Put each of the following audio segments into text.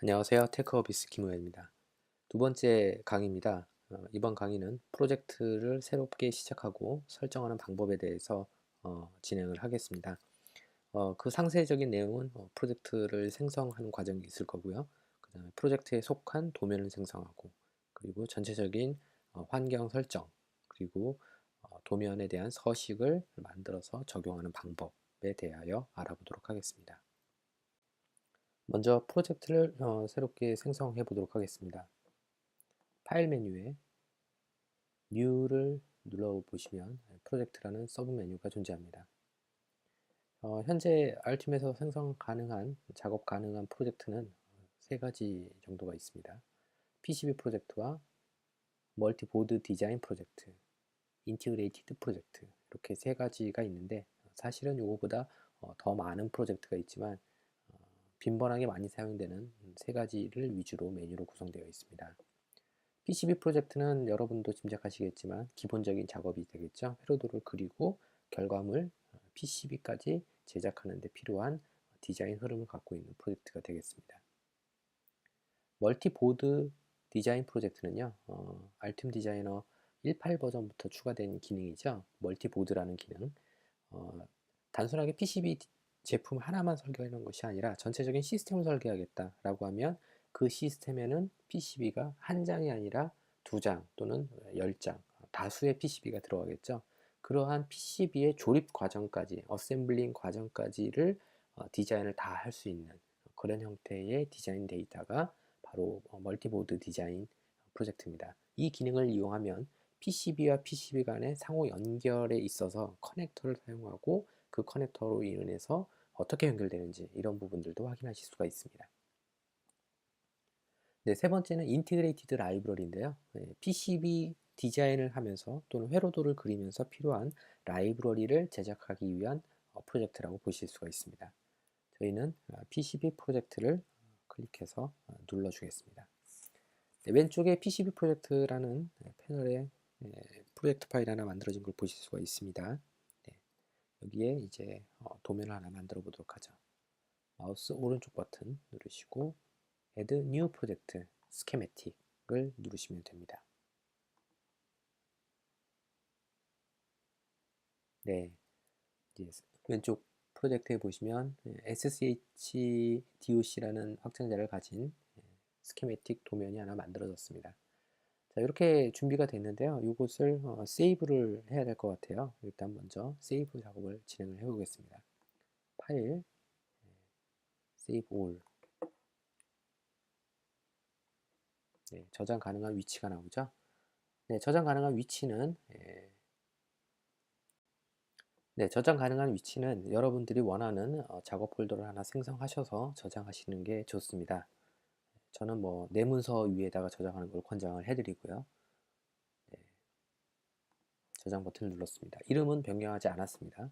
안녕하세요. 테크어비스 김우현입니다. 두 번째 강의입니다. 이번 강의는 프로젝트를 새롭게 시작하고 설정하는 방법에 대해서 진행을 하겠습니다. 그 상세적인 내용은 프로젝트를 생성하는 과정이 있을 거고요. 그 다음에 프로젝트에 속한 도면을 생성하고, 그리고 전체적인 환경 설정, 그리고 도면에 대한 서식을 만들어서 적용하는 방법에 대하여 알아보도록 하겠습니다. 먼저 프로젝트를 새롭게 생성해 보도록 하겠습니다. 파일 메뉴에 New를 눌러보시면 프로젝트라는 서브 메뉴가 존재합니다. 현재 알팀에서 생성 가능한, 작업 가능한 프로젝트는 세 가지 정도가 있습니다. PCB 프로젝트와 멀티보드 디자인 프로젝트, 인티그레이티드 프로젝트, 이렇게 세 가지가 있는데, 사실은 이거보다 더 많은 프로젝트가 있지만 빈번하게 많이 사용되는 세 가지를 위주로 메뉴로 구성되어 있습니다. PCB 프로젝트는 여러분도 짐작하시겠지만 기본적인 작업이 되겠죠. 회로도를 그리고 결과물 PCB까지 제작하는 데 필요한 디자인 흐름을 갖고 있는 프로젝트가 되겠습니다. 멀티보드 디자인 프로젝트는요, 알팀 디자이너 18 버전부터 추가된 기능이죠. 멀티보드라는 기능. 단순하게 PCB 제품 하나만 설계하는 것이 아니라 전체적인 시스템을 설계하겠다라고 하면 그 시스템에는 PCB가 한 장이 아니라 두 장 또는 10장, 다수의 PCB가 들어가겠죠. 그러한 PCB의 조립 과정까지, 어셈블링 과정까지를 디자인을 다 할 수 있는 그런 형태의 디자인 데이터가 바로 멀티보드 디자인 프로젝트입니다. 이 기능을 이용하면 PCB와 PCB 간의 상호 연결에 있어서 커넥터를 사용하고 그 커넥터로 인해서 어떻게 연결되는지 이런 부분들도 확인하실 수가 있습니다. 네, 세 번째는 인티그레이티드 라이브러리인데요. PCB 디자인을 하면서 또는 회로도를 그리면서 필요한 라이브러리를 제작하기 위한 프로젝트라고 보실 수가 있습니다. 저희는 PCB 프로젝트를 클릭해서 눌러주겠습니다. 네, 왼쪽에 PCB 프로젝트라는 패널에 프로젝트 파일 하나 만들어진 걸 보실 수가 있습니다. 네, 여기에 이제 도면을 하나 만들어 보도록 하죠. 마우스 오른쪽 버튼 누르시고 Add New Project Schematic을 누르시면 됩니다. 네, 이제 왼쪽 프로젝트에 보시면 SCHDOC라는 확장자를 가진 스키매틱 도면이 하나 만들어졌습니다. 자, 이렇게 준비가 됐는데요. 이것을 세이브를 해야 될 것 같아요. 일단 먼저 세이브 작업을 진행을 해 보겠습니다. 파일, 세이브 올. 네, 저장 가능한 위치가 나오죠. 네, 저장 가능한 위치는 저장 가능한 위치는 여러분들이 원하는 작업 폴더를 하나 생성하셔서 저장하시는 게 좋습니다. 저는 뭐 내 문서 위에다가 저장하는 걸 권장을 해드리고요. 네, 저장 버튼을 눌렀습니다. 이름은 변경하지 않았습니다.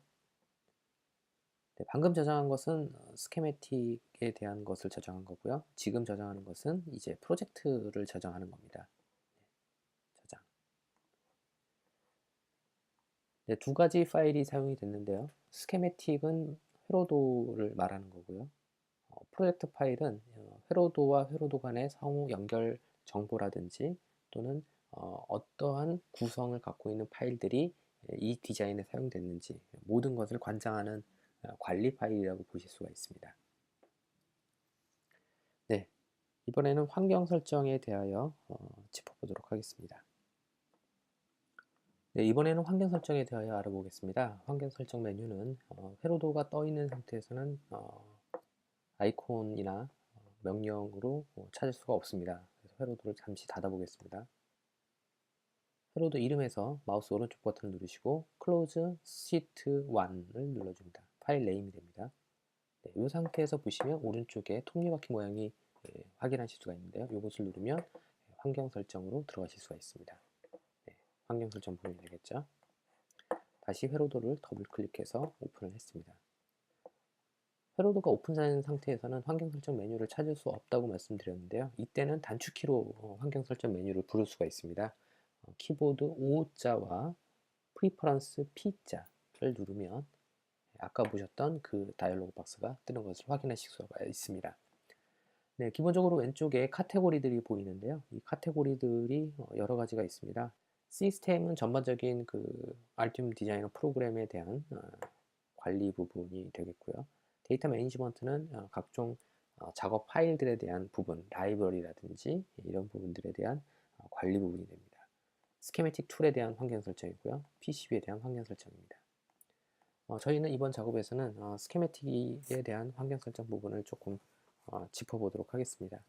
네, 방금 저장한 것은 스케매틱에 대한 것을 저장한 거고요. 지금 저장하는 것은 이제 프로젝트를 저장하는 겁니다. 네, 저장. 네, 두 가지 파일이 사용이 됐는데요. 스케매틱은 회로도를 말하는 거고요. 프로젝트 파일은 회로도와 회로도 간의 상호 연결 정보라든지 또는 어떠한 구성을 갖고 있는 파일들이 이 디자인에 사용됐는지 모든 것을 관장하는 관리 파일이라고 보실 수가 있습니다. 네, 이번에는 환경 설정에 대하여 짚어보도록 하겠습니다. 네, 이번에는 환경 설정에 대하여 알아보겠습니다. 환경 설정 메뉴는 회로도가 떠 있는 상태에서는 아이콘이나 명령으로 찾을 수가 없습니다. 그래서 회로도를 잠시 닫아 보겠습니다. 회로도 이름에서 마우스 오른쪽 버튼을 누르시고 Close Sheet 1을 눌러줍니다. 파일 네임이 됩니다. 네, 이 상태에서 보시면 오른쪽에 톱니바퀴 모양이 확인하실 수가 있는데요. 이것을 누르면 환경 설정으로 들어가실 수가 있습니다. 네, 환경 설정 보면 되겠죠. 다시 회로도를 더블 클릭해서 오픈을 했습니다. 회로도가 오픈된 상태에서는 환경 설정 메뉴를 찾을 수 없다고 말씀드렸는데요. 이때는 단축키로 환경 설정 메뉴를 부를 수가 있습니다. 키보드 O자와 프리퍼런스 P자를 누르면 아까 보셨던 그 다이얼로그 박스가 뜨는 것을 확인하실 수가 있습니다. 네, 기본적으로 왼쪽에 카테고리들이 보이는데요. 이 카테고리들이 여러 가지가 있습니다. 시스템은 전반적인 그 알티움 디자이너 프로그램에 대한 관리 부분이 되겠고요. 데이터 매니지먼트는 각종 작업 파일들에 대한 부분, 라이브러리라든지 이런 부분들에 대한 관리 부분이 됩니다. 스케매틱 툴에 대한 환경 설정이고요. PCB에 대한 환경 설정입니다. 저희는 이번 작업에서는 스케매틱에 대한 환경 설정 부분을 조금 짚어보도록 하겠습니다.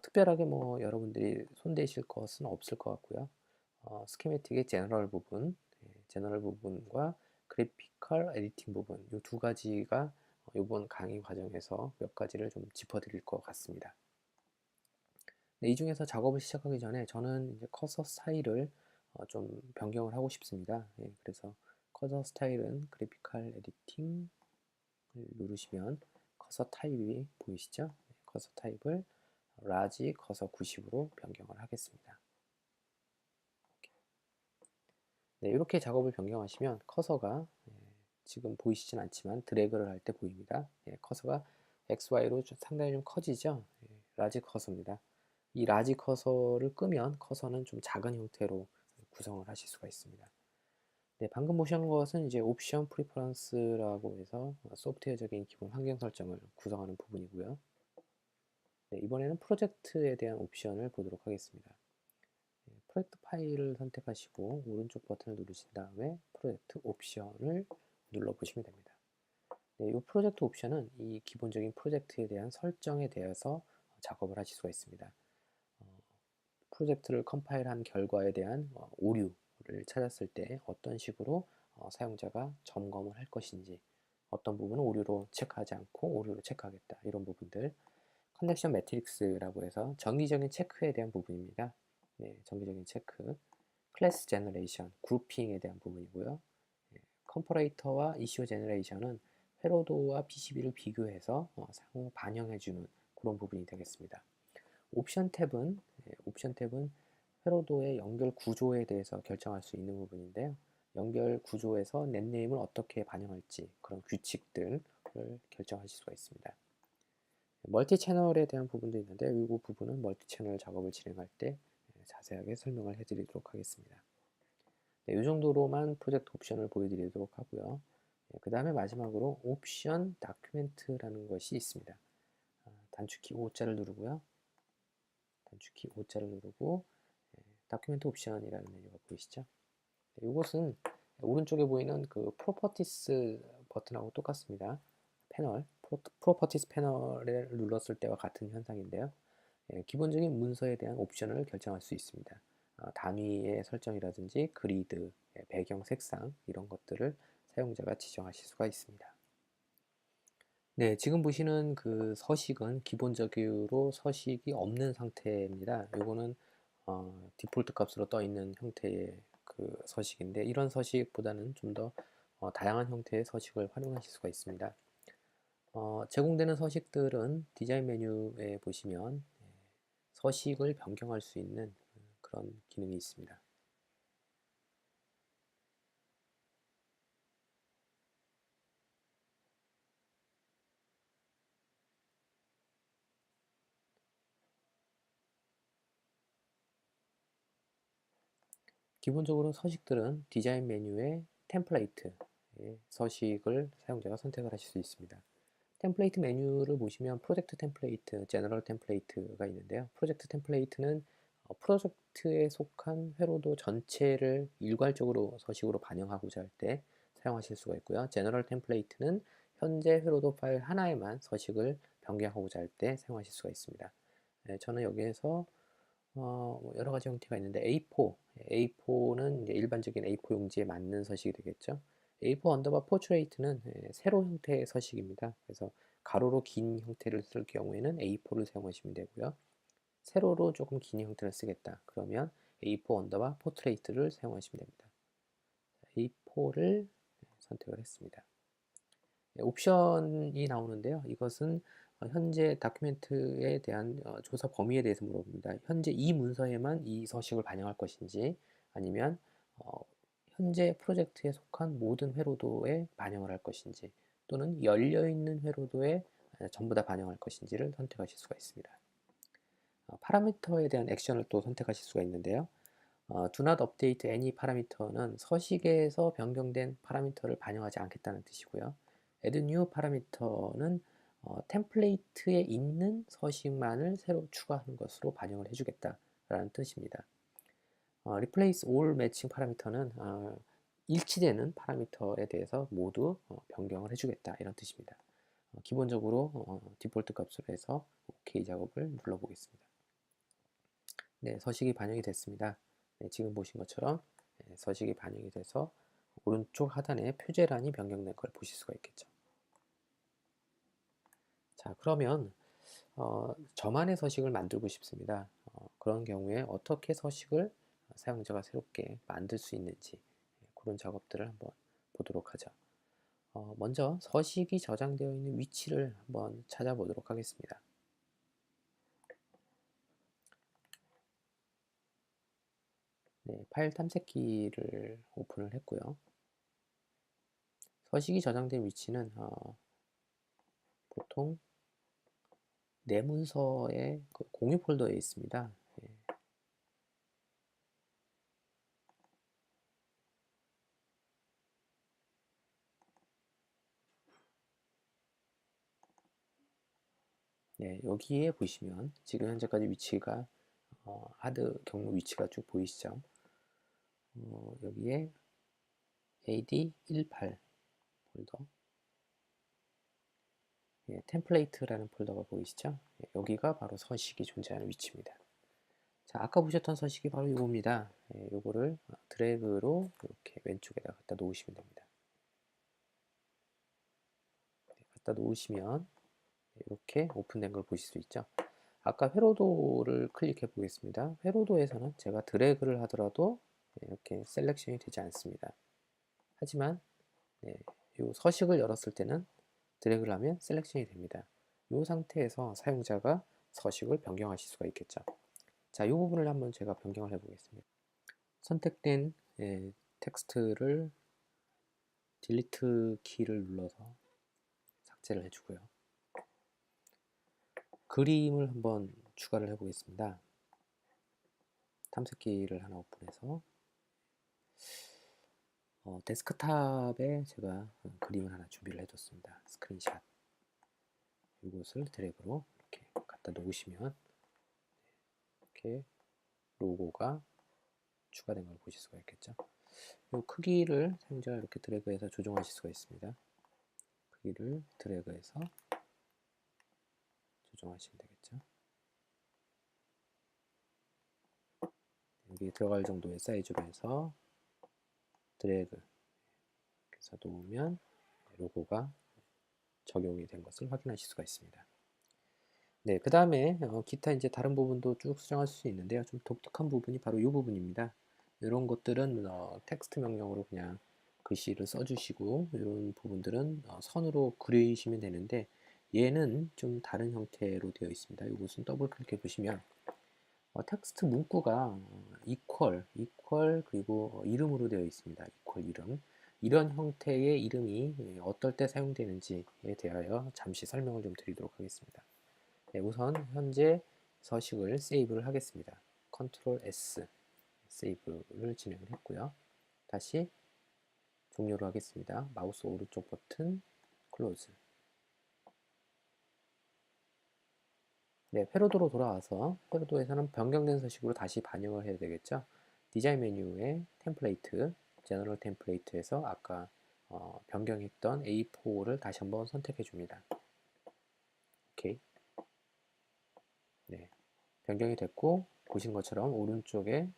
특별하게 뭐 여러분들이 손대실 것은 없을 것 같고요. 스키매틱의 제너럴 부분, 제너럴 부분과 그래피컬 에디팅 부분, 이 두 가지가 이번 강의 과정에서 몇 가지를 좀 짚어드릴 것 같습니다. 네, 이 중에서 작업을 시작하기 전에 저는 이제 커서 스타일을 좀 변경을 하고 싶습니다. 그래서 커서 스타일은 그래피컬 에디팅을 누르시면 커서 타입이 보이시죠? 커서 타입을 라지 커서 90으로 변경을 하겠습니다. 네, 이렇게 작업을 변경하시면 커서가 지금 보이시진 않지만 드래그를 할 때 보입니다. 커서가 XY로 상당히 좀 커지죠. 라지 커서입니다. 이 라지 커서를 끄면 커서는 좀 작은 형태로 구성을 하실 수가 있습니다. 네, 방금 보신 것은 이제 옵션 프리퍼런스라고 해서 소프트웨어적인 기본 환경 설정을 구성하는 부분이고요. 네, 이번에는 프로젝트에 대한 옵션을 보도록 하겠습니다. 프로젝트 파일을 선택하시고 오른쪽 버튼을 누르신 다음에 프로젝트 옵션을 눌러보시면 됩니다. 네, 이 프로젝트 옵션은 이 기본적인 프로젝트에 대한 설정에 대해서 작업을 하실 수가 있습니다. 프로젝트를 컴파일한 결과에 대한 오류를 찾았을 때 어떤 식으로 사용자가 점검을 할 것인지, 어떤 부분은 오류로 체크하지 않고 오류로 체크하겠다, 이런 부분들. 컨넥션 매트릭스라고 해서 정기적인 체크에 대한 부분입니다. 네, 정기적인 체크. 클래스 제너레이션, 그룹핑에 대한 부분이고요. 컴퍼레이터와 이슈 제너레이션은 회로도와 PCB를 비교해서 상호 반영해주는 그런 부분이 되겠습니다. 옵션 탭은 회로도의 연결 구조에 대해서 결정할 수 있는 부분인데요. 연결 구조에서 넷네임을 어떻게 반영할지 그런 규칙들을 결정하실 수가 있습니다. 멀티 채널에 대한 부분도 있는데 이 부분은 멀티 채널 작업을 진행할 때 자세하게 설명을 해드리도록 하겠습니다. 네, 이 정도로만 프로젝트 옵션을 보여드리도록 하고요. 그 다음에 마지막으로 옵션 다큐멘트라는 것이 있습니다. 단축키 O자를 누르고요. 단축키 O자를 누르고 다큐멘트 옵션이라는 메뉴가 보이시죠? 네, 이것은 오른쪽에 보이는 그 프로퍼티스 버튼하고 똑같습니다. 패널, 프로퍼티스 패널을 눌렀을 때와 같은 현상인데요. 기본적인 문서에 대한 옵션을 결정할 수 있습니다. 단위의 설정이라든지 그리드, 배경 색상 이런 것들을 사용자가 지정하실 수가 있습니다. 네, 지금 보시는 그 서식은 기본적으로 서식이 없는 상태입니다. 이거는 디폴트 값으로 떠 있는 형태의 그 서식인데 이런 서식보다는 좀 더 다양한 형태의 서식을 활용하실 수가 있습니다. 제공되는 서식들은 디자인 메뉴에 보시면 서식을 변경할 수 있는 그런 기능이 있습니다. 기본적으로 서식들은 디자인 메뉴의 템플레이트 서식을 사용자가 선택을 하실 수 있습니다. 템플레이트 메뉴를 보시면 프로젝트 템플레이트, 제너럴 템플레이트가 있는데요. 프로젝트 템플레이트는 프로젝트에 속한 회로도 전체를 일괄적으로 서식으로 반영하고자 할 때 사용하실 수가 있고요. 제너럴 템플레이트는 현재 회로도 파일 하나에만 서식을 변경하고자 할 때 사용하실 수가 있습니다. 저는 여기에서 뭐 여러 가지 형태가 있는데 A4는 이제 일반적인 A4 용지에 맞는 서식이 되겠죠. A4 언더바 포트레이트는 세로 형태의 서식입니다. 그래서 가로로 긴 형태를 쓸 경우에는 A4를 사용하시면 되고요. 세로로 조금 긴 형태를 쓰겠다. 그러면 A4 언더바 포트레이트를 사용하시면 됩니다. A4를 선택을 했습니다. 옵션이 나오는데요. 이것은 현재 다큐멘트에 대한 조사 범위에 대해서 물어봅니다. 현재 이 문서에만 이 서식을 반영할 것인지 아니면 현재 프로젝트에 속한 모든 회로도에 반영을 할 것인지 또는 열려있는 회로도에 전부 다 반영할 것인지를 선택하실 수가 있습니다. 파라미터에 대한 액션을 또 선택하실 수가 있는데요. Do not update any parameter는 서식에서 변경된 파라미터를 반영하지 않겠다는 뜻이고요. add new parameter는 템플레이트에 있는 서식만을 새로 추가하는 것으로 반영을 해주겠다라는 뜻입니다. replace all matching 파라미터는 일치되는 파라미터에 대해서 모두 변경을 해주겠다 이런 뜻입니다. 기본적으로 디폴트 값으로 해서 OK 작업을 눌러보겠습니다. 네, 서식이 반영이 됐습니다. 네, 지금 보신 것처럼 서식이 반영이 돼서 오른쪽 하단에 표제란이 변경된 걸 보실 수가 있겠죠. 자, 그러면 저만의 서식을 만들고 싶습니다. 그런 경우에 어떻게 서식을 사용자가 새롭게 만들 수 있는지 그런 작업들을 한번 보도록 하죠. 먼저 서식이 저장되어 있는 위치를 한번 찾아보도록 하겠습니다. 네, 파일 탐색기를 오픈을 했고요. 서식이 저장된 위치는 보통 내 문서의 그 공유 폴더에 있습니다. 예. 네, 여기에 보시면 지금 현재까지 위치가 하드 경로 위치가 쭉 보이시죠? 여기에 AD18 폴더, 예, 템플레이트라는 폴더가 보이시죠? 예, 여기가 바로 서식이 존재하는 위치입니다. 자, 아까 보셨던 서식이 바로 이겁니다. 예, 요거를 드래그로 이렇게 왼쪽에다 갖다 놓으시면 됩니다. 네, 갖다 놓으시면 이렇게 오픈된 걸 보실 수 있죠. 아까 회로도를 클릭해 보겠습니다. 회로도에서는 제가 드래그를 하더라도 이렇게 셀렉션이 되지 않습니다. 하지만 이 서식을 열었을 때는 드래그를 하면 셀렉션이 됩니다. 이 상태에서 사용자가 서식을 변경하실 수가 있겠죠. 자, 이 부분을 한번 제가 변경을 해 보겠습니다. 선택된 텍스트를 딜리트 키를 눌러서 삭제를 해주고요. 그림을 한번 추가를 해 보겠습니다. 탐색기를 하나 오픈해서 데스크탑에 제가 그림을 하나 준비를 해뒀습니다. 스크린샷. 이것을 드래그로 이렇게 갖다 놓으시면 이렇게 로고가 추가된 걸 보실 수가 있겠죠. 이 크기를 사용자가 이렇게 드래그해서 조정하실 수가 있습니다. 크기를 드래그해서 조정하시면 되겠죠. 여기 들어갈 정도의 사이즈로 해서 드래그 해서 놓으면 로고가 적용이 된 것을 확인하실 수가 있습니다. 네, 그 다음에 기타 이제 다른 부분도 쭉 수정할 수 있는데요. 좀 독특한 부분이 바로 이 부분입니다. 이런 것들은 텍스트 명령으로 그냥 글씨를 써주시고 이런 부분들은 선으로 그리시면 되는데 얘는 좀 다른 형태로 되어 있습니다. 이것은 더블 클릭해 보시면 텍스트 문구가 equal 그리고 이름으로 되어 있습니다. equal 이름. 이런 형태의 이름이 어떨 때 사용되는지에 대하여 잠시 설명을 좀 드리도록 하겠습니다. 네, 우선 현재 서식을 세이브를 하겠습니다. 컨트롤 S 세이브를 진행을 했고요. 다시 종료를 하겠습니다. 마우스 오른쪽 버튼 클로즈. 네, 회로도로 돌아와서 회로도에서는 변경된 서식으로 다시 반영을 해야 되겠죠. 디자인 메뉴에 템플레이트, 제너럴 템플레이트에서 아까 변경했던 A4를 다시 한번 선택해 줍니다. 오케이. 네, 변경이 됐고 보신 것처럼 오른쪽에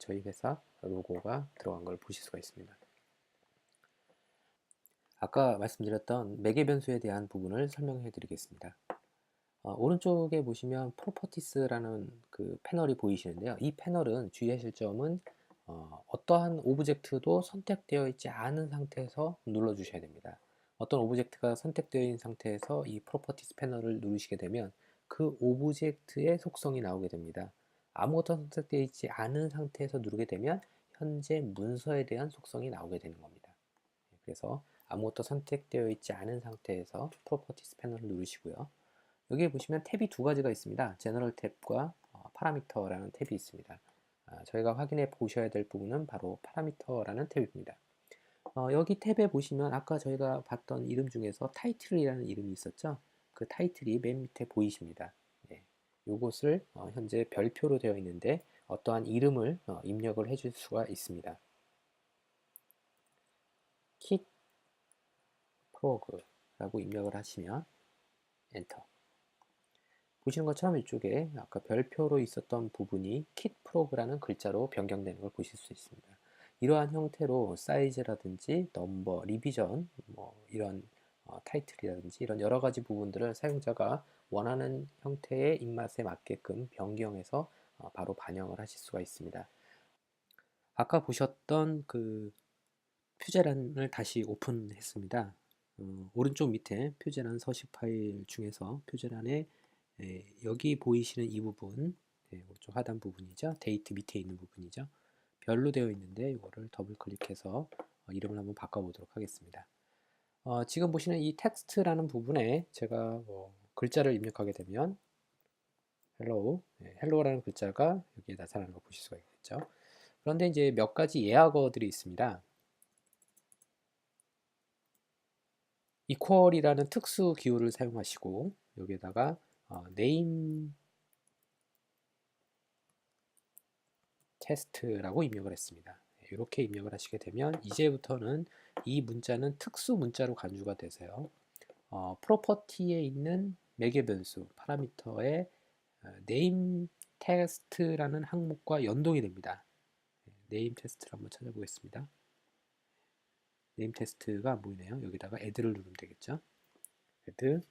저희 회사 로고가 들어간 걸 보실 수가 있습니다. 아까 말씀드렸던 매개 변수에 대한 부분을 설명해 드리겠습니다. 오른쪽에 보시면 프로퍼티스라는 그 패널이 보이시는데요. 이 패널은 주의하실 점은 어떠한 오브젝트도 선택되어 있지 않은 상태에서 눌러 주셔야 됩니다. 어떤 오브젝트가 선택되어 있는 상태에서 이 프로퍼티스 패널을 누르시게 되면 그 오브젝트의 속성이 나오게 됩니다. 아무것도 선택되어 있지 않은 상태에서 누르게 되면 현재 문서에 대한 속성이 나오게 되는 겁니다. 그래서 아무것도 선택되어 있지 않은 상태에서 프로퍼티스 패널을 누르시고요. 여기에 보시면 탭이 두 가지가 있습니다. 제너럴 탭과 파라미터라는 탭이 있습니다. 저희가 확인해 보셔야 될 부분은 바로 파라미터라는 탭입니다. 여기 탭에 보시면 아까 저희가 봤던 이름 중에서 타이틀이라는 이름이 있었죠. 그 타이틀이 맨 밑에 보이십니다. 네, 요것을 현재 별표로 되어 있는데 어떠한 이름을 입력을 해줄 수가 있습니다. 킷 프로그라고 입력을 하시면 엔터. 보시는 것처럼 이쪽에 아까 별표로 있었던 부분이 킷 프로그라는 글자로 변경되는 걸 보실 수 있습니다. 이러한 형태로 사이즈라든지 넘버, 리비전, 뭐 이런 타이틀이라든지 이런 여러 가지 부분들을 사용자가 원하는 형태의 입맛에 맞게끔 변경해서 바로 반영을 하실 수가 있습니다. 아까 보셨던 그 표제란을 다시 오픈했습니다. 오른쪽 밑에 표제란 서식 파일 중에서 표제란에 여기 보이시는 이 부분, 오른쪽 하단 부분이죠. 데이트 밑에 있는 부분이죠. 별로 되어 있는데 이거를 더블 클릭해서 이름을 한번 바꿔보도록 하겠습니다. 지금 보시는 이 텍스트라는 부분에 제가 글자를 입력하게 되면 hello, hello라는 글자가 여기에 나타나는 걸 보실 수가 있겠죠. 그런데 이제 몇 가지 예약어들이 있습니다. equal이라는 특수 기호를 사용하시고 여기에다가 name test라고 입력을 했습니다. 이렇게 입력을 하시게 되면 이제부터는 이 문자는 특수 문자로 간주가 되세요. 프로퍼티에 있는 매개 변수 파라미터의 name test라는 항목과 연동이 됩니다. name test를 한번 찾아보겠습니다. name test가 안 보이네요. 여기다가 add를 누르면 되겠죠. add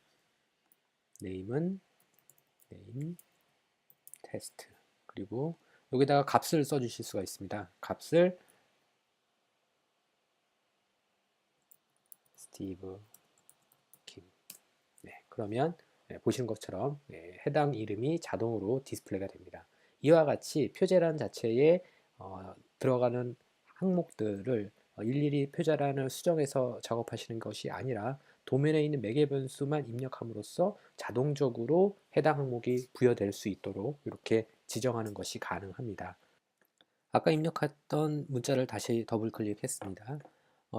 name은 name test 그리고 여기다가 값을 써주실 수가 있습니다. 값을 스티브 킴. 그러면 보시는 것처럼 해당 이름이 자동으로 디스플레이가 됩니다. 이와 같이 표제란 자체에 들어가는 항목들을 일일이 표제란을 수정해서 작업하시는 것이 아니라 도면에 있는 매개 변수만 입력함으로써 자동적으로 해당 항목이 부여될 수 있도록 이렇게 지정하는 것이 가능합니다. 아까 입력했던 문자를 다시 더블 클릭했습니다.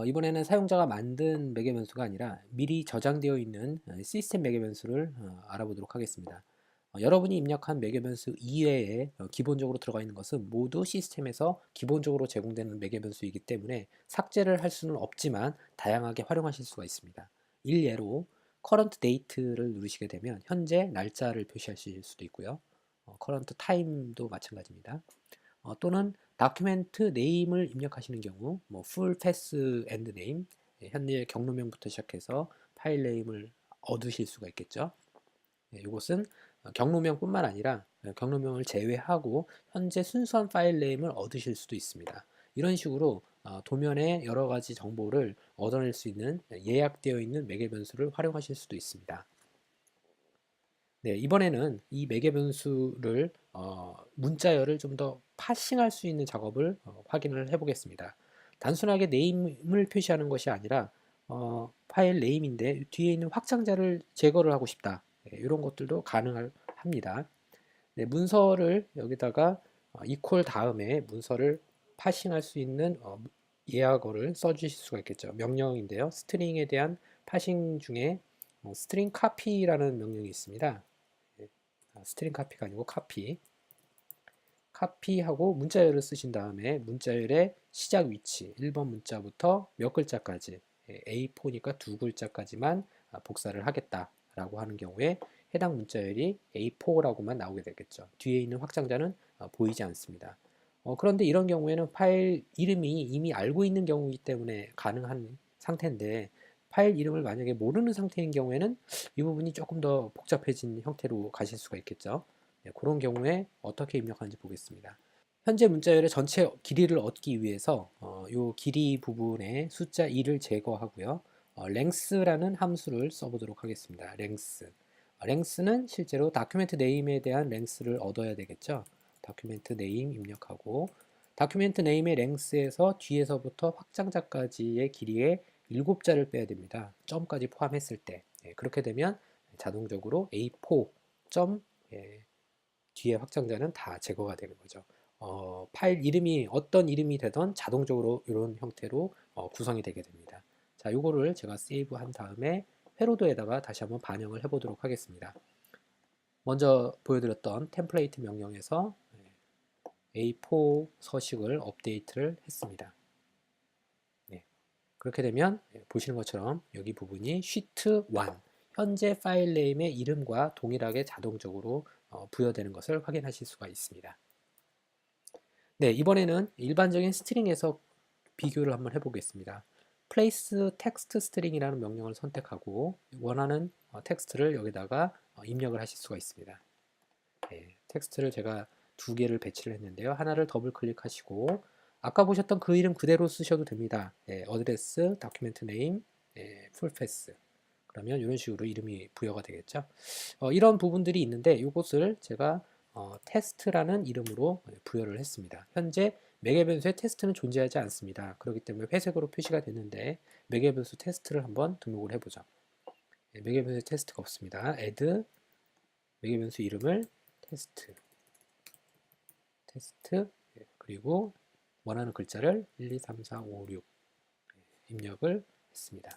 이번에는 사용자가 만든 매개 변수가 아니라 미리 저장되어 있는 시스템 매개 변수를 알아보도록 하겠습니다. 여러분이 입력한 매개 변수 이외에 기본적으로 들어가 있는 것은 모두 시스템에서 기본적으로 제공되는 매개 변수이기 때문에 삭제를 할 수는 없지만 다양하게 활용하실 수가 있습니다. 일례로 current date를 누르시게 되면 현재 날짜를 표시하실 수도 있고요. current time도 마찬가지입니다. 또는 다큐멘트 네임을 입력하시는 경우 full path and name 현재 경로명부터 시작해서 파일 네임을 얻으실 수가 있겠죠. 이것은 경로명뿐만 아니라 경로명을 제외하고 현재 순수한 파일 네임을 얻으실 수도 있습니다. 이런 식으로 도면에 여러 가지 정보를 얻어낼 수 있는 예약되어 있는 매개 변수를 활용하실 수도 있습니다. 이번에는 이 매개 변수를 문자열을 좀 더 파싱할 수 있는 작업을 확인을 해보겠습니다. 단순하게 네임을 표시하는 것이 아니라 파일 네임인데 뒤에 있는 확장자를 제거를 하고 싶다. 이런 것들도 가능합니다. 문서를 여기다가 equal 다음에 문서를 파싱할 수 있는 예약어를 써주실 수가 있겠죠. 명령인데요. 스트링에 대한 파싱 중에 스트링 카피라는 명령이 있습니다. 스트링 카피가 아니고 카피하고 문자열을 쓰신 다음에 문자열의 시작 위치 1번 문자부터 몇 글자까지 A4니까 두 글자까지만 복사를 하겠다라고 하는 경우에 해당 문자열이 A4라고만 나오게 되겠죠. 뒤에 있는 확장자는 보이지 않습니다. 그런데 이런 경우에는 파일 이름이 이미 알고 있는 경우이기 때문에 가능한 상태인데 파일 이름을 만약에 모르는 상태인 경우에는 이 부분이 조금 더 복잡해진 형태로 가실 수가 있겠죠. 그런 경우에 어떻게 입력하는지 보겠습니다. 현재 문자열의 전체 길이를 얻기 위해서 이 길이 부분에 숫자 2를 제거하고요. length라는 함수를 써보도록 하겠습니다. length는 실제로 다큐멘트 네임에 대한 length를 얻어야 되겠죠. 다큐멘트 네임 입력하고 다큐멘트 네임의 length에서 뒤에서부터 확장자까지의 길이의 7자를 빼야 됩니다. 점까지 포함했을 때. 그렇게 되면 자동적으로 A4 점 뒤에 확장자는 다 제거가 되는 거죠. 파일 이름이 어떤 이름이 되던 자동적으로 이런 형태로 구성이 되게 됩니다. 자, 요거를 제가 세이브 한 다음에 회로도에다가 다시 한번 반영을 해보도록 하겠습니다. 먼저 보여드렸던 템플레이트 명령에서 A4 서식을 업데이트를 했습니다. 네, 그렇게 되면 보시는 것처럼 여기 부분이 sheet 1 현재 파일 네임의 이름과 동일하게 자동적으로 부여되는 것을 확인하실 수가 있습니다. 네, 이번에는 일반적인 스트링에서 비교를 한번 해보겠습니다. place text string이라는 명령을 선택하고 원하는 텍스트를 여기다가 입력을 하실 수가 있습니다. 네, 텍스트를 제가 2개를 배치를 했는데요. 하나를 더블 클릭하시고 아까 보셨던 그 이름 그대로 쓰셔도 됩니다. 어드레스, 다큐멘트 네임, 풀패스. 그러면 이런 식으로 이름이 부여가 되겠죠. 이런 부분들이 있는데 이것을 제가 테스트라는 이름으로 부여를 했습니다. 현재 매개 변수에 테스트는 존재하지 않습니다. 그렇기 때문에 회색으로 표시가 되는데 매개 변수 테스트를 한번 등록을 해보죠. 매개 변수에 테스트가 없습니다. add 매개 변수 이름을 테스트 그리고 원하는 글자를 1, 2, 3, 4, 5, 6 입력을 했습니다.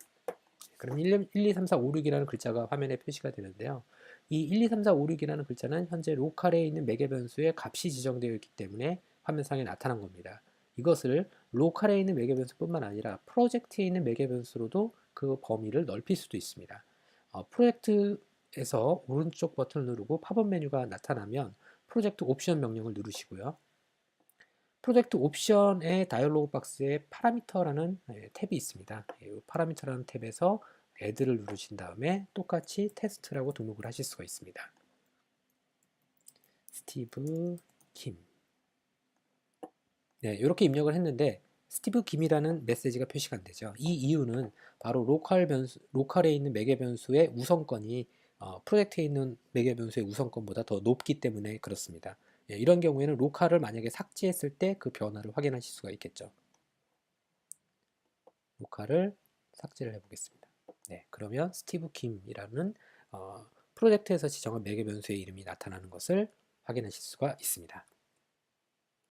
그럼 1, 2, 3, 4, 5, 6이라는 글자가 화면에 표시가 되는데요. 이 1, 2, 3, 4, 5, 6이라는 글자는 현재 로컬에 있는 매개 변수의 값이 지정되어 있기 때문에 화면상에 나타난 겁니다. 이것을 로컬에 있는 매개 변수뿐만 아니라 프로젝트에 있는 매개 변수로도 그 범위를 넓힐 수도 있습니다. 프로젝트에서 오른쪽 버튼을 누르고 팝업 메뉴가 나타나면 프로젝트 옵션 명령을 누르시고요. 프로젝트 옵션의 다이얼로그 박스에 파라미터라는 탭이 있습니다. 이 파라미터라는 탭에서 add를 누르신 다음에 똑같이 테스트라고 등록을 하실 수가 있습니다. 스티브 김. 네, 이렇게 입력을 했는데 스티브 김이라는 메시지가 표시가 안 되죠. 이 이유는 바로 로컬에 있는 매개 변수의 우선권이 프로젝트에 있는 매개 변수의 우선권보다 더 높기 때문에 그렇습니다. 이런 경우에는 로컬을 만약에 삭제했을 때 그 변화를 확인하실 수가 있겠죠. 로컬을 삭제를 해보겠습니다. 네, 그러면 스티브 김이라는 프로젝트에서 지정한 매개 변수의 이름이 나타나는 것을 확인하실 수가 있습니다.